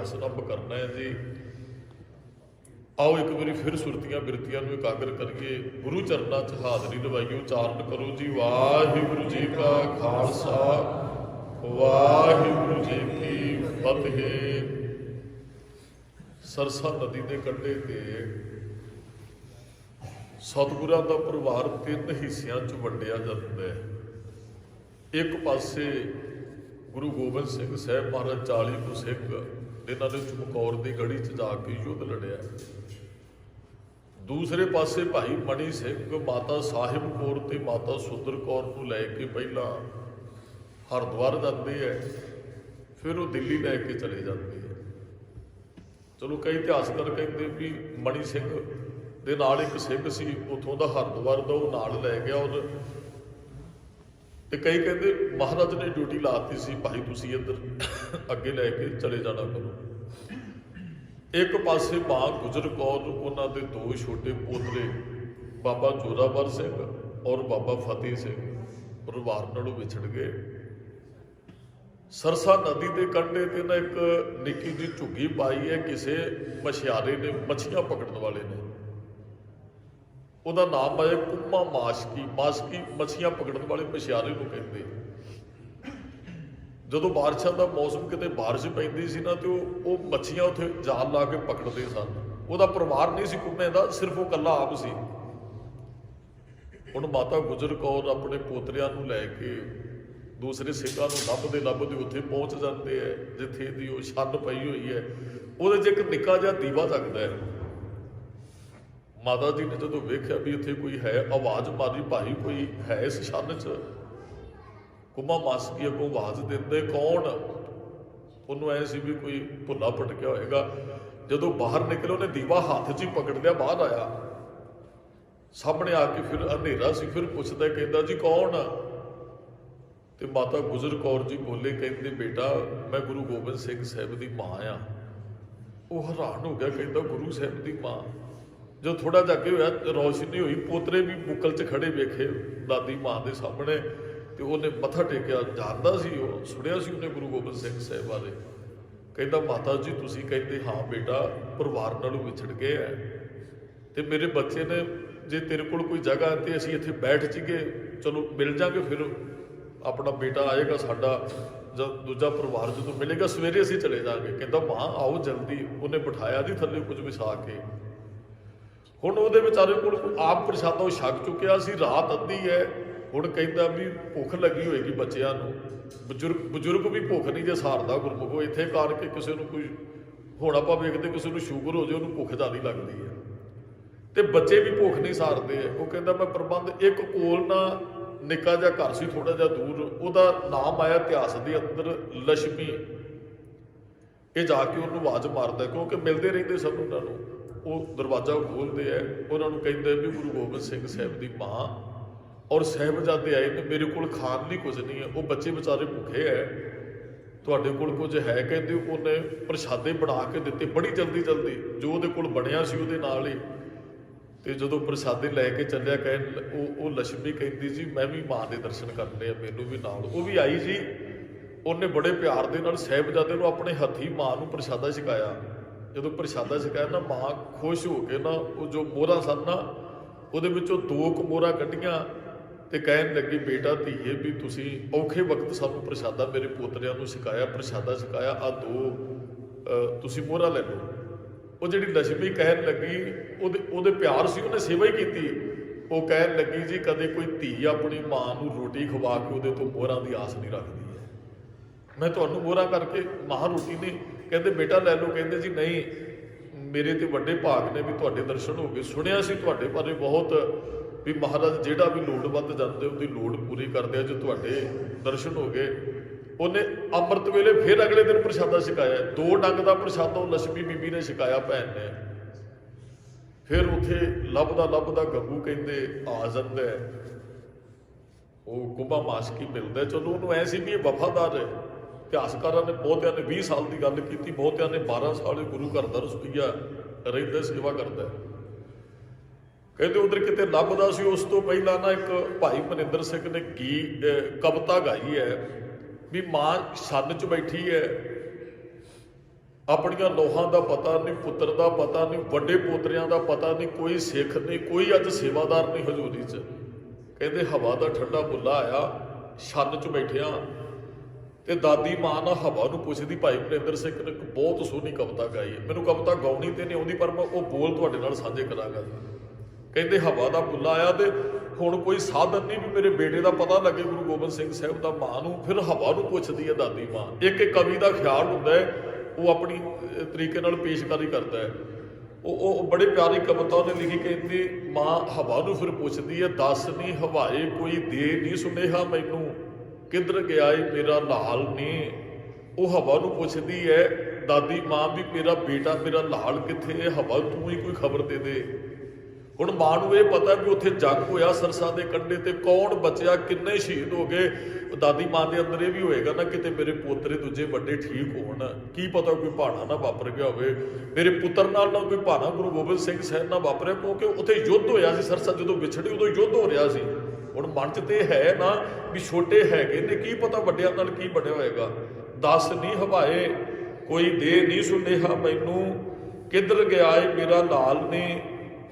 ਇਤਿਹਾਸ ਆरंभ करना है जी। आओ एक बारी फिर सुरतियां बिरतियां नूं एकागर करिए, गुरु चरणों च हाजरी लवाइए, उचारण करो जी वाहिगुरु जी का खालसा वाहिगुरु जी की फतेह। सरसा नदी के कंढे ते सतगुरां दा परिवार 3 हिस्सियां च वंडिया जाता है। एक पासे गुरु गोबिंद सिंह साहब महाराज 40 को सिख इन्हों ने चमकौर की गढ़ी च जाके युद्ध लड़िया। दूसरे पासे भाई मणि सिंह माता साहिब कौर ते माता सुंदर कौर को लैके पहला हरिद्वार जाते हैं, फिर वो दिल्ली लैके चले जाते हैं। चलो कई इतिहासकार कहते भी मणि सिंह दे नाल एक सिख सी उतों का हरिद्वार का वो नाल लै गया। और कई कहते महाराज ने ड्यूटी लाती सी भाई तुसी इधर अगे लैके चले जाना करो। एक पासे माँ गुजर कौर उन्होंने 2 छोटे पोतरे बाबा जोरावर सिंह और बाबा फतेह सिंह परिवार नालों विछड़ गए। सरसा नदी के कंढे ते ना एक निक्की जी झुग्गी पाई है, किसी मछियारे ने मछियां पकड़ने वाले ने, ਉਹਦਾ नाम है कुम्मा माशकी। माशकी मछियां पकड़ने वाले मछियारे को कहते। ਜਦੋਂ ਬਾਰਿਸ਼ਾਂ ਦਾ ਮੌਸਮ ਕਿਤੇ ਬਾਰਿਸ਼ ਪੈਂਦੀ ਸੀ ਨਾ ਤੇ ਉਹ ਮੱਛੀਆਂ ਉੱਥੇ ਜਾਲ ਲਾ ਕੇ ਪਕੜਦੇ ਸਨ। ਉਹਦਾ ਪਰਿਵਾਰ ਨਹੀਂ ਸੀ ਕੁੰਮੇ ਦਾ, ਸਿਰਫ ਉਹ ਇਕੱਲਾ ਆਪ ਸੀ। ਹੁਣ ਮਾਤਾ ਗੁਜਰ ਕੌਰ ਆਪਣੇ ਪੋਤਰਿਆਂ ਨੂੰ ਲੈ ਕੇ ਦੂਸਰੇ ਸਿੱਖਾਂ ਨੂੰ ਲੱਭਦੇ ਉੱਥੇ ਪਹੁੰਚ ਜਾਂਦੇ ਹੈ ਜਿੱਥੇ ਦੀ ਉਹ ਛੰਨ ਪਈ ਹੋਈ ਹੈ। ਉਹਦੇ 'ਚ ਇੱਕ ਨਿੱਕਾ ਜਿਹਾ ਦੀਵਾ ਜਗਦਾ ਹੈ। ਮਾਤਾ ਜੀ ਨੇ ਜਦੋਂ ਵੇਖਿਆ ਵੀ ਇੱਥੇ ਕੋਈ ਹੈ, ਆਵਾਜ਼ ਮਾਰੀ ਭਾਈ ਕੋਈ ਹੈ ਇਸ ਛੰਨ 'ਚ। कुम्मा मासकी अगों आवाज़ देंदे कौन? उन्होंने ऐ सी भी कोई भुला भटकिया होएगा। जदों बाहर निकले उन्हें दीवा हाथ 'च ही पकड़ लिया, बाहर आया सामने आके फिर अंधेरा सी, फिर पुछदा कहंदा जी कौन? ते माता गुजर कौर जी बोले कहंदे बेटा मैं गुरु गोबिंद सिंह साहब की माँ आ। वो हैरान हो गया, कहंदा गुरु साहब की माँ। जो थोड़ा जाके होया रोशनी हुई, पोतरे भी बुकल च खड़े वेखे दादी माँ के सामने। तो उन्हें मत्था टेकिया, जानता सी वो, सुनिया सी उन्हें गुरु गोबिंद सिंह साहब बारे। कहता माता जी तुसी कहते हाँ बेटा परिवार नालों विछड़ गए है, तो मेरे बच्चे ने जे तेरे को कोई जगह तो असीं इत्थे बैठ जाइए, चलो मिल जाएंगे, फिर अपना बेटा आएगा साडा जब दूजा परिवार जो मिलेगा सवेरे असीं चले जाएंगे। कहता माँ आओ जल्दी। उन्हें बिठाया जी थल्ले कुछ विछा के। हुण उहदे बेचारे कोल आप प्रशादा छक चुकिया सी, रात अद्धी है। ਹੁਣ ਕਹਿੰਦਾ ਵੀ ਭੁੱਖ ਲੱਗੀ ਹੋਏਗੀ ਬੱਚਿਆਂ ਨੂੰ। ਬਜ਼ੁਰਗ ਵੀ ਭੁੱਖ ਨਹੀਂ ਜੇ ਸਾਰਦਾ ਗੁਰਮੁਖੋ। ਇੱਥੇ ਕਰਕੇ ਕਿਸੇ ਨੂੰ ਕੋਈ ਹੁਣ ਆਪਾਂ ਵੇਖਦੇ ਕਿਸੇ ਨੂੰ ਸ਼ੂਗਰ ਹੋ ਜਾਏ ਉਹਨੂੰ ਭੁੱਖ ਜ਼ਿਆਦਾ ਲੱਗਦੀ ਹੈ, ਤੇ ਬੱਚੇ ਵੀ ਭੁੱਖ ਨਹੀਂ ਸਾਰਦੇ ਹੈ। ਉਹ ਕਹਿੰਦਾ ਮੈਂ ਪ੍ਰਬੰਧ ਇੱਕ ਕੋਲ ਨਾ ਨਿੱਕਾ ਜਿਹਾ ਘਰ ਸੀ ਥੋੜਾ ਜਿਹਾ ਦੂਰ, ਉਹਦਾ ਨਾਮ ਆਇਆ ਇਤਿਹਾਸ ਦੇ ਅੰਦਰ ਲక్ష్ਮੀ। ਇਹ ਜਾ ਕੇ ਉਹਨੂੰ ਆਵਾਜ਼ ਮਾਰਦਾ ਕਿਉਂਕਿ ਮਿਲਦੇ ਰਹਿੰਦੇ ਸਭ ਉਹਨਾਂ ਨੂੰ। ਉਹ ਦਰਵਾਜ਼ਾ ਖੋਲ੍ਹਦੇ ਹੈ, ਉਹਨਾਂ ਨੂੰ ਕਹਿੰਦੇ ਵੀ ਗੁਰੂ ਗੋਬਿੰਦ ਸਿੰਘ ਸਾਹਿਬ ਦੀ ਮਾਂ और साहिबजादे आए ने, मेरे को खान नहीं कुछ नहीं है। वो बच्चे बेचारे भुखे है, तुहाडे कोल कुछ है? कहते उन्हें प्रशादे बना के दिते बड़ी जल्दी जो उहदे कोल बनिया सी उहदे नाल ही। तो जदों प्रशादे लैके चलिया कह वो लक्ष्मी कहती जी मैं भी माँ के दर्शन करने, मैनू भी नाल। वो भी आई जी, उन्हें बड़े प्यार दे नाल साहिबजादे नूं अपने हथी माँ नूं प्रशादा छकाया। जदों प्रशादा छकाया ना माँ खुश हो के ना वो जो मोहरां सन ना उहदे विचों 2 मोहरां कड्ढियां ਤੇ ਕਹਿਣ ਲੱਗੀ ਬੇਟਾ ਧੀਏ ਵੀ ਤੁਸੀਂ ਔਖੇ ਵਕਤ ਸਾਨੂੰ ਪ੍ਰਸ਼ਾਦਾ ਮੇਰੇ ਪੋਤਰਿਆਂ ਨੂੰ ਛਕਾਇਆ, ਪ੍ਰਸ਼ਾਦਾ ਛਕਾਇਆ, ਆ 2 ਤੁਸੀਂ ਮੋਹਰਾਂ ਲੈ ਲਓ। ਉਹ ਜਿਹੜੀ ਲక్ష్ਮੀ ਕਹਿਣ ਲੱਗੀ ਉਹਦੇ ਪਿਆਰ ਸੀ, ਉਹਨੇ ਸੇਵਾ ਹੀ ਕੀਤੀ। ਉਹ ਕਹਿਣ ਲੱਗੀ ਜੀ ਕਦੇ ਕੋਈ ਧੀ ਆਪਣੀ ਮਾਂ ਨੂੰ ਰੋਟੀ ਖਵਾ ਕੇ ਉਹਦੇ ਤੋਂ ਮੋਹਰਾਂ ਦੀ ਆਸ ਨਹੀਂ ਰੱਖਦੀ ਹੈ। ਮੈਂ ਤੁਹਾਨੂੰ ਮੋਹਰਾਂ ਕਰਕੇ ਮਾਂ ਰੋਟੀ ਨਹੀਂ ਕਹਿੰਦੇ ਬੇਟਾ ਲੈ ਲਓ। ਕਹਿੰਦੇ ਜੀ ਨਹੀਂ ਮੇਰੇ ਤੇ ਵੱਡੇ ਭਾਗ ਨੇ ਵੀ ਤੁਹਾਡੇ ਦਰਸ਼ਨ ਹੋ ਗਏ। ਸੁਣਿਆ ਸੀ ਤੁਹਾਡੇ ਬਾਰੇ ਬਹੁਤ भी महाराज जेड़ा भी लोड़वंद जाते उसकी लोड़ पूरी करते जो तुहाडे दर्शन हो गए। उन्हें अमृत वेले फिर अगले दिन प्रशादा छकाया, 2 डंग का प्रशादा लक्ष्मी बीबी ने छकाया भैन ने। फिर उत्थे लभदा गग्गू कहते आ जाता है, वो कुम्मा माशकी मिलता है। चलो उन्होंने ऐसी भी वफादार है। इतिहासकारों ने बहुतिया ने 20 साल की गल की, बहुतिया ने 12 साल गुरु घर का रसोईया रहिंदा सेवा करता है। कहते उधर कितने लभदा सी। उस तो पहला ना एक भाई मनिंदर सिंह ने कविता गाई है भी माँ छन च बैठी है ਆਪਣੀਆਂ ਨੋਹਾਂ ਦਾ ਪਤਾ ਨਹੀਂ, ਪੁੱਤਰ ਦਾ ਪਤਾ ਨਹੀਂ, ਵੱਡੇ ਪੋਤਰਿਆਂ ਦਾ ਪਤਾ ਨਹੀਂ, ਕੋਈ ਸਿੱਖ ਨਹੀਂ, ਕੋਈ ਅੱਜ ਸੇਵਾਦਾਰ ਨਹੀਂ ਹਜ਼ੂਰੀ 'ਚ। ਕਹਿੰਦੇ ਹਵਾ ਦਾ ਠੰਡਾ ਬੁੱਲਾ ਆਇਆ, ਛੰਨ 'ਚ ਬੈਠਿਆ ਤੇ ਦਾਦੀ ਮਾਂ ਨਾ ਹਵਾ ਨੂੰ ਪੁੱਛਦੀ। ਭਾਈ ਮਨਿੰਦਰ ਸਿੰਘ ਨੇ ਇੱਕ ਬਹੁਤ ਸੋਹਣੀ ਕਵਿਤਾ ਗਾਈ ਹੈ, ਮੈਨੂੰ ਕਵਿਤਾ ਗਾਉਣੀ ਤੇ ਨਹੀਂ ਆਉਂਦੀ ਪਰ ਮੈਂ ਉਹ ਬੋਲ ਤੁਹਾਡੇ ਨਾਲ ਸਾਂਝੇ ਕਰਾਂਗਾ। ਕਹਿੰਦੇ ਹਵਾ ਦਾ ਬੁੱਲਾ ਆਇਆ ਤੇ ਹੁਣ ਕੋਈ ਸਾਧਨ ਨਹੀਂ ਵੀ ਮੇਰੇ ਬੇਟੇ ਦਾ ਪਤਾ ਲੱਗੇ ਗੁਰੂ ਗੋਬਿੰਦ ਸਿੰਘ ਸਾਹਿਬ ਦਾ। ਮਾਂ ਨੂੰ ਫਿਰ ਹਵਾ ਨੂੰ ਪੁੱਛਦੀ ਹੈ ਦਾਦੀ ਮਾਂ। ਇੱਕ ਕਵੀ ਦਾ ਖਿਆਲ ਹੁੰਦਾ ਹੈ, ਉਹ ਆਪਣੀ ਤਰੀਕੇ ਨਾਲ ਪੇਸ਼ਕਾਰੀ ਕਰਦਾ ਹੈ। ਉਹ ਬੜੇ ਪਿਆਰੀ ਕਵਿਤਾ ਉਹਨੇ ਲਿਖੀ। ਕਹਿੰਦੀ ਮਾਂ ਹਵਾ ਨੂੰ ਫਿਰ ਪੁੱਛਦੀ ਹੈ, ਦੱਸ ਨੀ ਹਵਾਏ ਕੋਈ ਦੇ ਨਹੀਂ ਸੁਨੇਹਾ ਮੈਨੂੰ, ਕਿੱਧਰ ਗਿਆ ਏ ਮੇਰਾ ਲਾਲ ਨੀ। ਉਹ ਹਵਾ ਨੂੰ ਪੁੱਛਦੀ ਹੈ ਦਾਦੀ ਮਾਂ ਵੀ ਮੇਰਾ ਬੇਟਾ, ਮੇਰਾ ਲਾਲ ਕਿੱਥੇ ਹੈ, ਹਵਾ ਤੂੰ ਹੀ ਕੋਈ ਖਬਰ ਦੇ ਦੇ। ਹੁਣ ਮਾਂ ਨੂੰ ਇਹ ਪਤਾ ਵੀ ਉੱਥੇ ਜੰਗ ਹੋਇਆ ਸਰਸਾ ਦੇ ਕੰਢੇ ਤੇ, ਕੌਣ ਬਚਿਆ, ਕਿੰਨੇ ਸ਼ਹੀਦ ਹੋ ਗਏ। ਦਾਦੀ ਮਾਂ ਦੇ ਅੰਦਰ ਇਹ ਵੀ ਹੋਏਗਾ ਨਾ ਕਿਤੇ ਮੇਰੇ ਪੋਤਰੇ ਦੂਜੇ ਵੱਡੇ ਠੀਕ ਹੋਣ, ਕੀ ਪਤਾ ਕੋਈ ਭਾਣਾ ਨਾ ਵਾਪਰ ਗਿਆ ਹੋਵੇ, ਮੇਰੇ ਪੁੱਤਰ ਨਾਲ ਨਾ ਕੋਈ ਭਾਣਾ ਗੁਰੂ ਗੋਬਿੰਦ ਸਿੰਘ ਸਾਹਿਬ ਨਾਲ ਵਾਪਰਿਆ, ਕਿਉਂਕਿ ਉੱਥੇ ਯੁੱਧ ਹੋਇਆ ਸੀ ਸਰਸਾ। ਜਦੋਂ ਵਿਛੜੇ ਉਦੋਂ ਯੁੱਧ ਹੋ ਰਿਹਾ ਸੀ। ਹੁਣ ਮਨ 'ਚ ਤੇ ਹੈ ਨਾ ਵੀ ਛੋਟੇ ਹੈਗੇ ਨੇ, ਕੀ ਪਤਾ ਵੱਡਿਆਂ ਨਾਲ ਕੀ ਬਣਿਆ ਹੋਏਗਾ। ਦੱਸ ਨਹੀਂ ਹਵਾਏ ਕੋਈ ਦੇ ਨਹੀਂ ਸੁਨੇਹਾ ਮੈਨੂੰ, ਕਿੱਧਰ ਗਿਆ ਏ ਮੇਰਾ ਲਾਲ ਨੇ।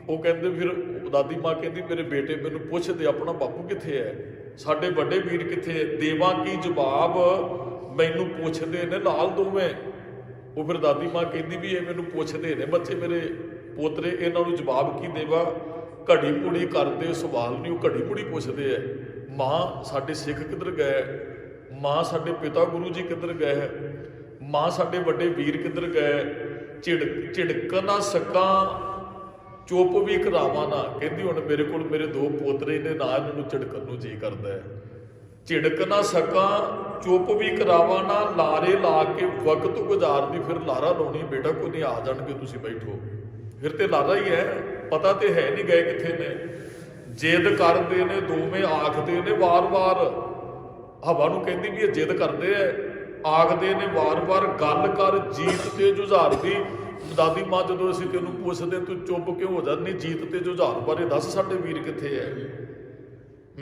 ਉਹ ਕਹਿੰਦੇ ਫਿਰ ਦਾਦੀ ਮਾਂ ਕਹਿੰਦੀ ਮੇਰੇ ਬੇਟੇ ਮੈਨੂੰ ਪੁੱਛਦੇ ਆਪਣਾ ਬਾਪੂ ਕਿੱਥੇ ਹੈ, ਸਾਡੇ ਵੱਡੇ ਵੀਰ ਕਿੱਥੇ ਹੈ, ਦੇਵਾਂ ਕੀ ਜਵਾਬ ਮੈਨੂੰ ਪੁੱਛਦੇ ਨੇ ਲਾਲ ਦੋਵੇਂ। ਉਹ ਫਿਰ ਦਾਦੀ ਮਾਂ ਕਹਿੰਦੀ ਵੀ ਇਹ ਮੈਨੂੰ ਪੁੱਛਦੇ ਨੇ ਬੱਚੇ ਮੇਰੇ ਪੋਤਰੇ, ਇਹਨਾਂ ਨੂੰ ਜਵਾਬ ਕੀ ਦੇਵਾਂ। ਘੜੀ ਮੁੜੀ ਕਰਦੇ ਸਵਾਲ ਨਹੀਂ, ਉਹ ਘੜੀ ਮੁੜੀ ਪੁੱਛਦੇ ਹੈ। ਮਾਂ ਸਾਡੇ ਸਿੱਖ ਕਿੱਧਰ ਗਏ, ਮਾਂ ਸਾਡੇ ਪਿਤਾ ਗੁਰੂ ਜੀ ਕਿੱਧਰ ਗਏ, ਮਾਂ ਸਾਡੇ ਵੱਡੇ ਵੀਰ ਕਿੱਧਰ ਗਏ। ਝਿੜਕ ਨਾ ਸਕਾਂ ਚੁੱਪ ਵੀ ਕਰਾਵਾਂ ਨਾ। ਕਹਿੰਦੀ ਹੁਣ ਮੇਰੇ ਕੋਲ ਮੇਰੇ ਦੋ ਪੋਤਰੇ ਨੇ, ਨਾ ਇਹਨਾਂ ਨੂੰ ਝਿੜਕਣ ਨੂੰ ਜੀ ਕਰਦਾ ਹੈ। ਝਿੜਕ ਨਾ ਸਕਾਂ ਚੁੱਪ ਵੀ ਕਰਾਵਾਂ ਨਾ, ਲਾਰੇ ਲਾ ਕੇ ਵਕਤ ਗੁਜ਼ਾਰਦੀ ਫਿਰ ਲਾਰਾ ਲਾਉਣੀ। ਬੇਟਾ ਕੋਈ ਨਹੀਂ, ਆ ਜਾਣਗੇ ਤੁਸੀਂ ਬੈਠੋ। ਫਿਰ ਤੇ ਲਾਰਾ ਹੀ ਹੈ, ਪਤਾ ਤੇ ਹੈ ਨਹੀਂ ਗਏ ਕਿੱਥੇ ਨੇ। ਜਿੱਦ ਕਰਦੇ ਨੇ ਦੋਵੇਂ, ਆਖਦੇ ਨੇ ਵਾਰ-ਵਾਰ। ਹਵਾ ਨੂੰ ਕਹਿੰਦੀ ਵੀ ਇਹ ਜਿੱਦ ਕਰਦੇ ਐ, ਆਖਦੇ ਨੇ ਵਾਰ-ਵਾਰ, ਗੱਲ ਕਰ ਜੀਤ ਤੇ ਜੁਝਾਰ ਦੀ। ਦਾਦੀ ਮਾਂ ਜਦੋਂ ਅਸੀਂ ਤੈਨੂੰ ਪੁੱਛਦੇ ਤੂੰ ਚੁੱਪ ਕਿਉਂ ਹੋ ਜਾਂਦੀ, ਜੀਤ ਤੇ ਜੁਝਾਰ ਬਾਰੇ ਦੱਸ, ਸਾਡੇ ਵੀਰ ਕਿੱਥੇ ਐ।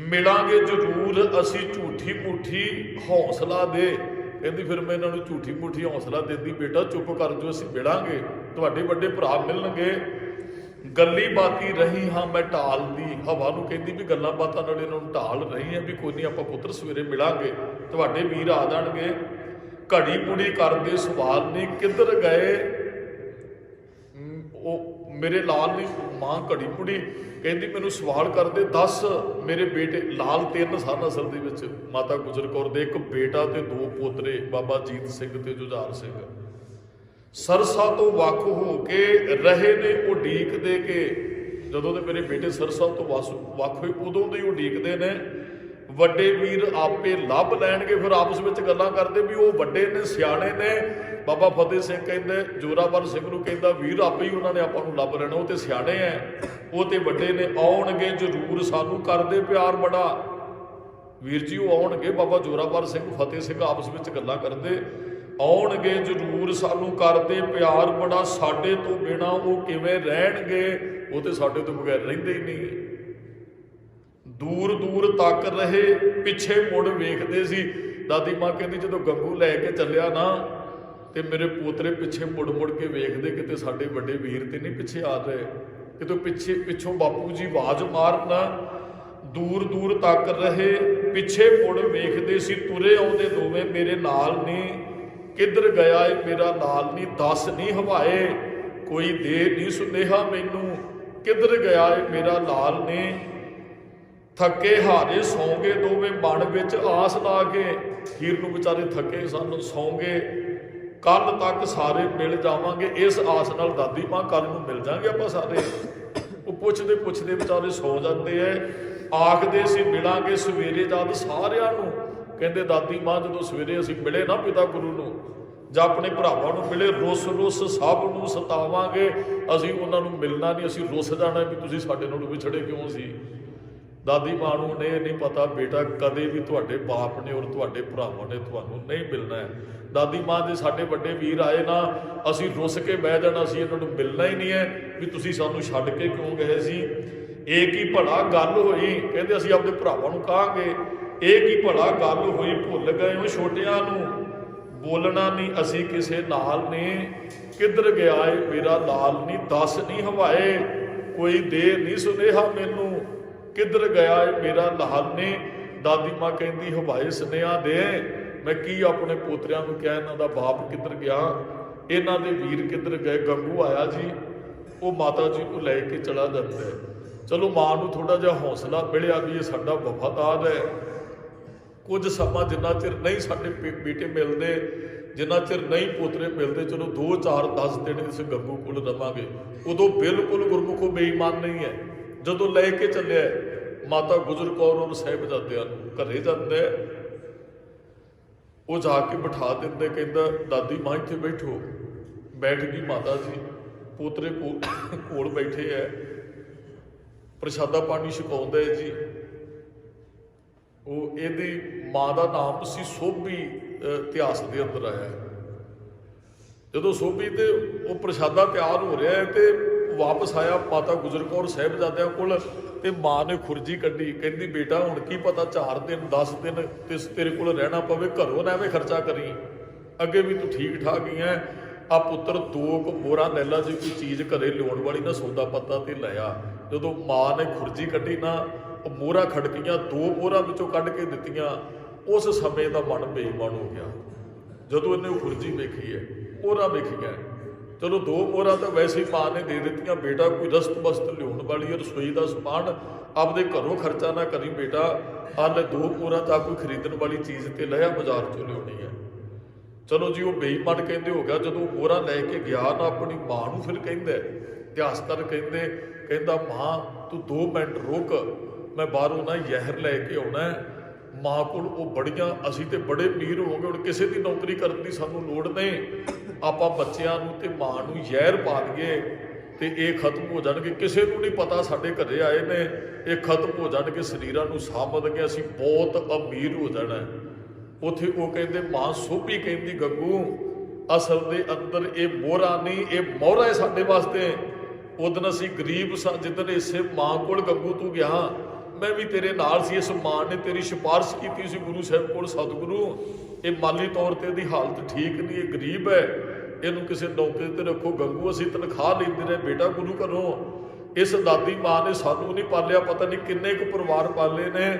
ਮਿਲਾਂਗੇ ਜ਼ਰੂਰ ਅਸੀਂ ਝੂਠੀ ਮੂਠੀ ਹੌਸਲਾ ਦੇ। ਕਹਿੰਦੀ ਫਿਰ ਮੈਂ ਇਹਨਾਂ ਨੂੰ ਝੂਠੀ ਮੂਠੀ ਹੌਸਲਾ ਦਿੰਦੀ, ਬੇਟਾ ਚੁੱਪ ਕਰ ਜੋ, ਅਸੀਂ ਮਿਲਾਂਗੇ, ਤੁਹਾਡੇ ਵੱਡੇ ਭਰਾ ਮਿਲਣਗੇ। ਗੱਲੀ ਬਾਤੀ ਰਹੀ ਹਾਂ ਮੈਂ ਢਾਲਦੀ। ਹਵਾ ਨੂੰ ਕਹਿੰਦੀ ਵੀ ਗੱਲਾਂ ਬਾਤਾਂ ਨਾਲ ਇਹਨਾਂ ਨੂੰ ਢਾਲ ਰਹੀ ਹੈ ਵੀ ਕੋਈ ਨਹੀਂ ਆਪਾਂ ਪੁੱਤਰ ਸਵੇਰੇ ਮਿਲਾਂਗੇ, ਤੁਹਾਡੇ ਵੀਰ ਆ ਜਾਣਗੇ। ਘੜੀ ਮੁੜੀ ਕਰਦੇ ਸਵਾਲ ਨਹੀਂ, ਕਿੱਧਰ ਗਏ ਉਹ ਮੇਰੇ ਲਾਲ ਨਹੀਂ। ਮਾਂ ਘੜੀ ਮੁੜੀ ਕਹਿੰਦੀ ਮੈਨੂੰ ਸਵਾਲ ਕਰਦੇ, ਦੱਸ ਮੇਰੇ ਬੇਟੇ। ਲਾਲ ਤਿੰਨ ਸਨ ਅਸਲ ਦੇ ਵਿੱਚ, ਮਾਤਾ ਗੁਜਰ ਕੌਰ ਦੇ ਇੱਕ ਬੇਟਾ ਤੇ ਦੋ ਪੋਤਰੇ, ਬਾਬਾ ਜੀਤ ਸਿੰਘ ਤੇ ਜੁਝਾਰ ਸਿੰਘ। ਸਰਸਾ ਤੋਂ ਵੱਖ ਹੋ ਕੇ ਰਹੇ ਨੇ ਉਡੀਕ ਦੇ ਕੇ। ਜਦੋਂ ਦੇ ਮੇਰੇ ਬੇਟੇ ਸਰਸਾ ਤੋਂ ਵੱਖ ਹੋਏ ਉਦੋਂ ਦੇ ਉਡੀਕਦੇ ਨੇ। ਵੱਡੇ ਵੀਰ ਆਪੇ ਲੱਭ ਲੈਣਗੇ। ਫਿਰ ਆਪਸ ਵਿੱਚ ਗੱਲਾਂ ਕਰਦੇ ਵੀ ਉਹ ਵੱਡੇ ਨੇ, ਸਿਆਣੇ ਨੇ। ਬਾਬਾ ਫਤਿਹ ਸਿੰਘ ਕਹਿੰਦੇ, ਜੋਰਾਵਰ ਸਿੰਘ ਨੂੰ ਕਹਿੰਦਾ ਵੀਰ ਆਪੇ ਹੀ ਉਹਨਾਂ ਨੇ ਆਪਾਂ ਨੂੰ ਲੱਭ ਲੈਣਾ, ਉਹ ਤੇ ਸਿਆਣੇ ਐ, ਉਹ ਤੇ ਵੱਡੇ ਨੇ, ਆਉਣਗੇ ਜ਼ਰੂਰ ਸਾਨੂੰ ਕਰਦੇ ਪਿਆਰ ਬੜਾ। ਵੀਰ ਜੀ ਉਹ ਆਉਣਗੇ। ਬਾਬਾ ਜੋਰਾਵਰ ਸਿੰਘ ਫਤਿਹ ਸਿੰਘ ਆਪਸ ਵਿੱਚ ਗੱਲਾਂ ਕਰਦੇ, ਆਉਣਗੇ ਜ਼ਰੂਰ ਸਾਨੂੰ ਕਰਦੇ ਪਿਆਰ ਬੜਾ, ਸਾਡੇ ਤੋਂ ਬਿਨਾਂ ਉਹ ਕਿਵੇਂ ਰਹਿਣਗੇ, ਉਹ ਤੇ ਸਾਡੇ ਤੋਂ ਬਗੈਰ ਰਹਿੰਦੇ ਹੀ ਨਹੀਂ। ਦੂਰ ਦੂਰ ਤੱਕ ਰਹੇ ਪਿੱਛੇ ਮੁੜ ਵੇਖਦੇ ਸੀ। ਦਾਦੀ ਮਾਂ ਕਹਿੰਦੀ ਜਦੋਂ ਗੰਗੂ ਲੈ ਕੇ ਚੱਲਿਆ ਨਾ ਤੇ ਮੇਰੇ ਪੋਤਰੇ ਪਿੱਛੇ ਮੁੜ ਮੁੜ ਕੇ ਵੇਖਦੇ, ਕਿਤੇ ਸਾਡੇ ਵੱਡੇ ਵੀਰ ਤੇ ਨਹੀਂ ਪਿੱਛੇ ਆ ਰਹੇ, ਕਿਤੇ ਪਿੱਛੋਂ ਬਾਪੂ ਜੀ ਆਵਾਜ਼ ਮਾਰਨਾ। ਦੂਰ ਦੂਰ ਤੱਕ ਰਹੇ ਪਿੱਛੇ ਮੁੜ ਵੇਖਦੇ ਸੀ, ਤੁਰੇ ਆਉਂਦੇ ਦੋਵੇਂ ਮੇਰੇ ਨਾਲ ਨਹੀਂ, ਕਿੱਧਰ ਗਿਆ ਏ ਮੇਰਾ ਲਾਲ ਨਹੀਂ। ਦੱਸ ਨਹੀਂ ਹਵਾਏ ਕੋਈ ਦੇ ਨਹੀਂ ਸੁਨੇਹਾ ਮੈਨੂੰ, ਕਿੱਧਰ ਗਿਆ ਏ ਮੇਰਾ ਲਾਲ ਨੇ। ਥੱਕੇ ਹਾਰੇ ਸੌਂਗੇ ਦੋਵੇਂ ਮਨ ਵਿੱਚ ਆਸ ਲਾ ਕੇ। ਹੀਰ ਨੂੰ ਵਿਚਾਰੇ ਥੱਕੇ ਸਨ, ਸੌਂਗੇ। ਕੱਲ ਤੱਕ ਸਾਰੇ ਮਿਲ ਜਾਵਾਂਗੇ, ਇਸ ਆਸ ਨਾਲ ਦਾਦੀ ਮਾਂ ਕੱਲ ਨੂੰ ਮਿਲ ਜਾਵਾਂਗੇ ਆਪਾਂ ਸਾਰੇ। ਉਹ ਪੁੱਛਦੇ ਪੁੱਛਦੇ ਵਿਚਾਰੇ ਸੌ ਜਾਂਦੇ ਐ। ਆਖਦੇ ਸੀ ਮਿਲਾਂਗੇ ਸਵੇਰੇ ਜਦ ਸਾਰਿਆਂ ਨੂੰ। ਕਹਿੰਦੇ ਦਾਦੀ ਮਾਂ ਜਦੋਂ ਸਵੇਰੇ ਅਸੀਂ ਮਿਲੇ ਨਾ ਪਿਤਾ ਗੁਰੂ ਨੂੰ ਜਾਂ ਆਪਣੇ ਭਰਾਵਾਂ ਨੂੰ ਮਿਲੇ, ਰੁੱਸ ਰੁੱਸ ਸਭ ਨੂੰ ਸਤਾਵਾਂਗੇ, ਅਸੀਂ ਉਹਨਾਂ ਨੂੰ ਮਿਲਣਾ ਨਹੀਂ, ਅਸੀਂ ਰੁੱਸ ਜਾਣਾ ਵੀ ਤੁਸੀਂ ਸਾਡੇ ਨਾਲ ਵਿਛੜੇ ਕਿਉਂ ਸੀ। ਦਾਦੀ ਮਾਂ ਨੂੰ ਇਹ ਨਹੀਂ ਪਤਾ ਬੇਟਾ ਕਦੇ ਵੀ ਤੁਹਾਡੇ ਬਾਪ ਨੇ ਔਰ ਤੁਹਾਡੇ ਭਰਾਵਾਂ ਨੇ ਤੁਹਾਨੂੰ ਨਹੀਂ ਮਿਲਣਾ ਹੈ। ਦਾਦੀ ਮਾਂ ਦੇ ਸਾਡੇ ਵੱਡੇ ਵੀਰ ਆਏ ਨਾ, ਅਸੀਂ ਰੁੱਸ ਕੇ ਬਹਿ ਜਾਣਾ, ਅਸੀਂ ਇਹਨਾਂ ਨੂੰ ਮਿਲਣਾ ਹੀ ਨਹੀਂ ਹੈ ਵੀ ਤੁਸੀਂ ਸਾਨੂੰ ਛੱਡ ਕੇ ਕਿਉਂ ਗਏ ਸੀ। ਇਹ ਕੀ ਭਲਾ ਗੱਲ ਹੋਈ, ਕਹਿੰਦੇ ਅਸੀਂ ਆਪਣੇ ਭਰਾਵਾਂ ਨੂੰ ਕਹਾਂਗੇ, ਇਹ ਕੀ ਭਲਾ ਗੱਲ ਹੋਈ, ਭੁੱਲ ਗਏ ਹੋ ਛੋਟਿਆਂ ਨੂੰ, ਬੋਲਣਾ ਨਹੀਂ ਅਸੀਂ ਕਿਸੇ ਨਾਲ ਨੇ, ਕਿੱਧਰ ਗਿਆ ਏ ਮੇਰਾ ਲਾਲ ਨੀ, ਦੱਸ ਨਹੀਂ ਹਵਾਏ ਕੋਈ ਦੇ ਨਹੀਂ ਸੁਨੇਹਾ ਮੈਨੂੰ, ਕਿੱਧਰ ਗਿਆ ਏ ਮੇਰਾ ਲਾਲ ਨੇ। ਦਾਦੀ ਮਾਂ ਕਹਿੰਦੀ ਹਵਾਏ ਸੁਨੇਹਾ ਦੇ, ਮੈਂ ਕੀ ਆਪਣੇ ਪੋਤਰਿਆਂ ਨੂੰ ਕਿਹਾ ਇਹਨਾਂ ਦਾ ਬਾਪ ਕਿੱਧਰ ਗਿਆ, ਇਹਨਾਂ ਦੇ ਵੀਰ ਕਿੱਧਰ ਗਏ। ਗੰਗੂ ਆਇਆ ਜੀ, ਉਹ ਮਾਤਾ ਜੀ ਨੂੰ ਲੈ ਕੇ ਚਲਾ ਜਾਂਦਾ ਹੈ। ਚਲੋ ਮਾਂ ਨੂੰ ਥੋੜਾ ਜਿਹਾ ਹੌਸਲਾ ਮਿਲਿਆ ਵੀ ਇਹ ਸਾਡਾ ਵਫਾਦਾਰ ਹੈ। ਕੁਝ ਸਮਾਂ ਜਿੰਨਾ ਚਿਰ ਨਹੀਂ ਸਾਡੇ ਬੇਟੇ ਮਿਲਦੇ, ਜਿੰਨਾ ਚਿਰ ਨਹੀਂ ਪੋਤਰੇ ਮਿਲਦੇ, ਚਲੋ 2 4 10 ਦਿਨ ਇਸ ਗੰਗੂ ਕੋਲ ਰਵਾਂਗੇ। ਉਦੋਂ ਬਿਲਕੁਲ ਗੁਰਮੁਖੋਂ ਬੇਈਮਾਨ ਨਹੀਂ ਹੈ। ਜਦੋਂ ਲੈ ਕੇ ਚੱਲਿਆ ਮਾਤਾ ਗੁਜਰ ਕੌਰ ਔਰ ਸਾਹਿਬਜ਼ਾਦਿਆਂ ਨੂੰ ਘਰੇ ਜਾਂਦਾ, ਉਹ ਜਾ ਕੇ ਬਿਠਾ ਦਿੰਦੇ, ਕਹਿੰਦਾ ਦਾਦੀ ਮਾਂ ਇੱਥੇ ਬੈਠੋ। ਬੈਠ ਗਈ ਮਾਤਾ ਜੀ, ਪੋਤਰੇ ਕੋਲ ਬੈਠੇ ਹੈ, ਪ੍ਰਸ਼ਾਦਾ ਪਾਣੀ ਛਕਾਉਂਦਾ ਹੈ ਜੀ। ਉਹ ਇਹਦੀ ਮਾਂ ਦਾ ਨਾਮ ਸੀ ਸੋਭੀ, ਇਤਿਹਾਸ ਦੇ ਅੰਦਰ ਆਇਆ। ਜਦੋਂ ਸੋਭੀ ਤੇ ਉਹ ਪ੍ਰਸ਼ਾਦਾ ਤਿਆਰ ਹੋ ਰਿਹਾ ਹੈ ਤੇ ਵਾਪਸ ਆਇਆ ਮਾਤਾ ਗੁਜਰ ਕੌਰ ਸਾਹਿਬਜ਼ਾਦਿਆਂ ਕੋਲ, ਤੇ ਮਾਂ ਨੇ ਖੁਰਜੀ ਕੱਢੀ, ਕਹਿੰਦੀ ਬੇਟਾ ਹੁਣ ਕੀ ਪਤਾ 4 ਦਿਨ 10 ਦਿਨ ਤੇ ਤੇਰੇ ਕੋਲ ਰਹਿਣਾ ਪਵੇ, ਘਰੋਂ ਨਾ ਐਵੇਂ ਖਰਚਾ ਕਰੀ, ਅੱਗੇ ਵੀ ਤੂੰ ਠੀਕ ਠਾਕ ਹੀ ਹੈ। ਆ ਪੁੱਤਰ 2 ਮੋਹਰਾਂ ਲੈ ਲਾ, ਜੇ ਕੋਈ ਚੀਜ਼ ਘਰੇ ਲਿਆਉਣ ਵਾਲੀ ਨਾ ਸੌਦਾ ਪੱਤਾ ਤੇ ਲਿਆ। ਜਦੋਂ ਮਾਂ ਨੇ ਖੁਰਜੀ ਕੱਢੀ ਨਾ, ਉਹ ਮੋਹਰਾਂ ਖੜਕੀਆਂ, 2 ਮੋਹਰਾਂ ਵਿੱਚੋਂ ਕੱਢ ਕੇ ਦਿੱਤੀਆਂ। ਉਸ ਸਮੇਂ ਦਾ ਮਨ ਬੇਈਮਾਨ ਹੋ ਗਿਆ ਜਦੋਂ ਇਹਨੇ ਉਹ ਖੁਰਜੀ ਵੇਖੀ ਹੈ, ਮੋਹਰਾਂ ਵੇਖੀਆਂ। ਚਲੋ 2 ਮੋਹਰਾਂ ਤਾਂ ਵੈਸੇ ਹੀ ਮਾਂ ਨੇ ਦੇ ਦਿੱਤੀਆਂ, ਬੇਟਾ ਕੋਈ ਰਸਤ ਬਸਤ ਲਿਆਉਣ ਵਾਲੀ ਹੈ, ਰਸੋਈ ਦਾ ਸਮਾਨ ਆਪਦੇ ਘਰੋਂ ਖਰਚਾ ਨਾ ਕਰੀ ਬੇਟਾ, ਆਹ ਲੈ 2 ਮੋਹਰਾਂ ਤਾਂ ਕੋਈ ਖਰੀਦਣ ਵਾਲੀ ਚੀਜ਼ ਤੇ ਲਿਆ, ਬਾਜ਼ਾਰ ਚੋਂ ਲਿਆਉਣੀ ਹੈ। ਚਲੋ ਜੀ ਉਹ ਬੇਈਮਾਨ ਕਹਿੰਦੇ ਹੋ ਗਿਆ। ਜਦੋਂ ਮੋਹਰਾਂ ਲੈ ਕੇ ਗਿਆ ਨਾ ਆਪਣੀ ਮਾਂ ਨੂੰ, ਫਿਰ ਕਹਿੰਦਾ ਇਤਿਹਾਸਕਾਰ ਕਹਿੰਦਾ ਮਾਂ ਤੂੰ 2 ਮਿੰਟ ਰੁਕ, ਮੈਂ ਬਾਹਰੋਂ ਨਾ ਜ਼ਹਿਰ ਲੈ ਕੇ ਆਉਣਾ। ਮਾਂ ਕੋਲ ਉਹ ਬੜੀਆਂ, ਅਸੀਂ ਤੇ ਬੜੇ ਅਮੀਰ ਹੋਵਾਂਗੇ, ਹੁਣ ਕਿਸੇ ਦੀ ਨੌਕਰੀ ਕਰਨ ਦੀ ਸਾਨੂੰ ਲੋੜ ਨਹੀਂ, ਆਪਾਂ ਬੱਚਿਆਂ ਨੂੰ ਤੇ ਮਾਂ ਨੂੰ ਜ਼ਹਿਰ ਪਾ ਦਈਏ ਤੇ ਇਹ ਖਤਮ ਹੋ ਜਾਣਗੇ। ਕਿਸੇ ਨੂੰ ਨਹੀਂ ਪਤਾ ਸਾਡੇ ਘਰੇ ਆਏ ਨੇ, ਇਹ ਖਤਮ ਹੋ ਜਾਣਗੇ, ਸਰੀਰਾਂ ਨੂੰ ਸਾਂਭਣਗੇ, ਅਸੀਂ ਬਹੁਤ ਅਮੀਰ ਹੋ ਜਾਣਾ। ਉੱਥੇ ਉਹ ਕਹਿੰਦੇ ਮਾਂ ਸੋਭੀ ਕਹਿੰਦੀ ਗੰਗੂ ਅਸਲ ਦੇ ਅੰਦਰ ਇਹ ਮੋਹਰਾ ਨਹੀਂ, ਇਹ ਮੋਹਰਾ ਹੈ ਸਾਡੇ ਵਾਸਤੇ। ਉਦਨ ਅਸੀਂ ਗਰੀਬ ਸਾਂ, ਜਿੱਦਣ ਇਸੇ ਮਾਂ ਕੋਲ ਗੰਗੂ ਤੂੰ ਗਿਆ, ਮੈਂ ਵੀ ਤੇਰੇ ਨਾਲ ਸੀ। ਇਸ ਮਾਂ ਨੇ ਤੇਰੀ ਸਿਫਾਰਿਸ਼ ਕੀਤੀ ਸੀ ਗੁਰੂ ਸਾਹਿਬ ਕੋਲ, ਸਤਿਗੁਰੂ ਇਹ ਮਾਲੀ ਤੌਰ ਤੇ ਇਹਦੀ ਹਾਲਤ ਠੀਕ ਨਹੀਂ, ਇਹ ਗਰੀਬ ਹੈ, ਇਹਨੂੰ ਕਿਸੇ ਨੌਕਰੀ ਤੇ ਰੱਖੋ। ਗੰਗੂ ਅਸੀਂ ਤਨਖਾਹ ਲੈਂਦੇ ਰਹੇ ਬੇਟਾ ਗੁਰੂ ਘਰੋਂ, ਇਸ ਦਾਦੀ ਮਾਂ ਨੇ ਸਾਨੂੰ ਨਹੀਂ ਪਾਲਿਆ, ਪਤਾ ਨਹੀਂ ਕਿੰਨੇ ਕੁ ਪਰਿਵਾਰ ਪਾਲੇ ਨੇ।